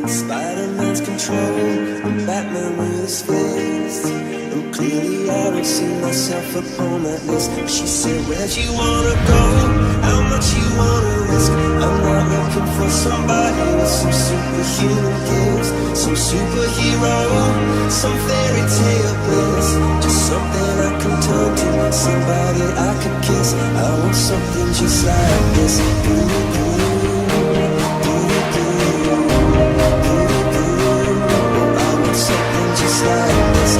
Spider-Man's control, and Batman with his fist. And clearly I don't see myself upon that list. She said, where'd you wanna go? How much you wanna risk? I'm not looking for somebody with some superhuman gifts, some superhero, some fairy tale bliss. Just something I can turn to, somebody I can kiss. I want something just like this. Something just like this.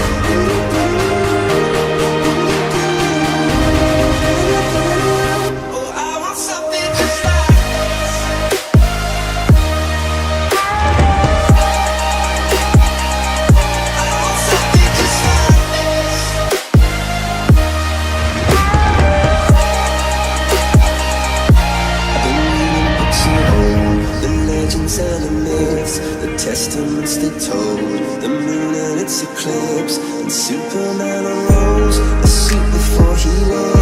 Oh, I want something just like this. I want something just like this. I've been reading books and old, the legends and the myths, the testaments they told, the moon and its eclipse, and Superman arose, a suit before he left.